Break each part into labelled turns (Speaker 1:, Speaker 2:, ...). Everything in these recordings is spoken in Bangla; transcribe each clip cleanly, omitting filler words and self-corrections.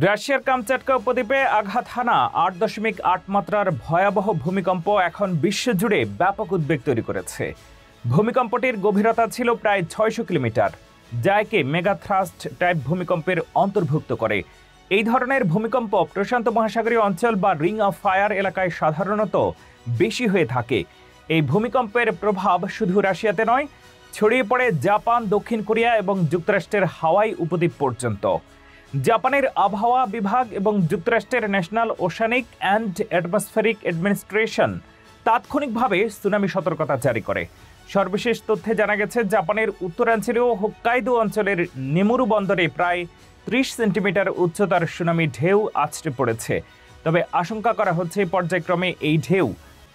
Speaker 1: রাশিয়ার কামচাটকা উপদ্বীপে আঘাত হানা ৮.৮ মাত্রার ভয়াবহ ভূমিকম্প এখন বিশ্বজুড়ে ব্যাপক উদ্বেগ তৈরি করেছে। ভূমিকম্পটির গভীরতা ছিল প্রায় ৬০০ কিলোমিটার, যা একে মেগাথ্রাস্ট টাইপ ভূমিকম্পের অন্তর্ভুক্ত করে। এই ধরনের ভূমিকম্প প্রশান্ত মহাসাগরীয় অঞ্চল বা রিং অফ ফায়ার এলাকায় সাধারণত বেশি হয়ে থাকে। এই ভূমিকম্পের প্রভাব শুধু রাশিয়াতে নয়, ছড়িয়ে পড়ে জাপান, দক্ষিণ কোরিয়া এবং যুক্তরাষ্ট্রের হাওয়াই উপদ্বীপ পর্যন্ত। জাপানের আবহাওয়া বিভাগ এবং যুক্তরাষ্ট্রের national oceanic and atmospheric administration তাৎক্ষণিকভাবে সুনামি সতর্কতা জারি করে। সর্বশেষ তথ্যে জানা গেছে, জাপানের উত্তরাঞ্চলীয় হোক্কাইদো অঞ্চলের নেমুরু বন্দরে প্রায় ৩০ সেন্টিমিটার উচ্চতার সুনামি ঢেউ আছড়ে পড়েছে। তবে আশঙ্কা করা হচ্ছে পর্যায়ক্রমে এই ঢেউ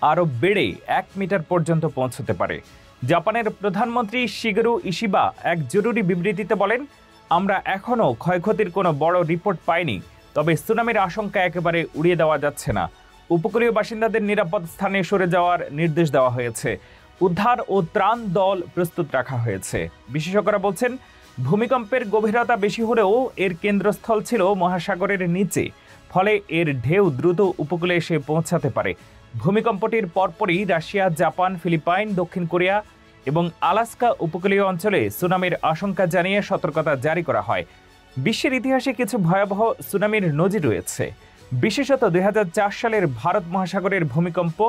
Speaker 1: আরও বেড়ে ১ মিটার পর্যন্ত পৌঁছতে পারে। জাপানের প্রধানমন্ত্রী শিগেরু ইশিবা এক জরুরি বিবৃতিতে বলেন, আমরা এখনও ক্ষয়ক্ষতির কোনো বড় রিপোর্ট পাইনি, তবে সুনামির আশঙ্কা একেবারে উড়িয়ে দেওয়া যাচ্ছে না। উপকূলীয় বাসিন্দাদের নিরাপদ স্থানে সরে যাওয়ার নির্দেশ দেওয়া হয়েছে। উদ্ধার ও ত্রাণ দল প্রস্তুত রাখা হয়েছে। বিশেষজ্ঞরা বলছেন, ভূমিকম্পের গভীরতা বেশি হলেও এর কেন্দ্রস্থল ছিল মহাসাগরের নিচে, ফলে এর ঢেউ দ্রুত উপকূলে এসে পৌঁছাতে পারে। ভূমিকম্পটির পরপরই রাশিয়া, জাপান, ফিলিপাইন, দক্ষিণ কোরিয়া এবং আলাস্কা উপকূলীয় অঞ্চলে সুনামির আশঙ্কা জানিয়ে সতর্কতা জারি করা হয়। বিশ্বের ইতিহাসে কিছু ভয়াবহ সুনামির নজির রয়েছে, বিশেষত ২০০৪ সালের ভারত মহাসাগরের ভূমিকম্প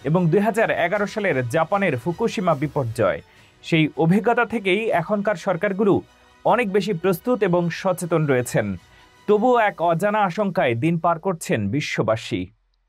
Speaker 1: এবং ২০১১ সালের জাপানের ফুকুশিমা বিপর্যয়। সেই অভিজ্ঞতা থেকেই এখনকার সরকারগুলো অনেক বেশি প্রস্তুত এবং সচেতন রয়েছেন। তবুও এক অজানা আশঙ্কায় দিন পার করছেন বিশ্ববাসী।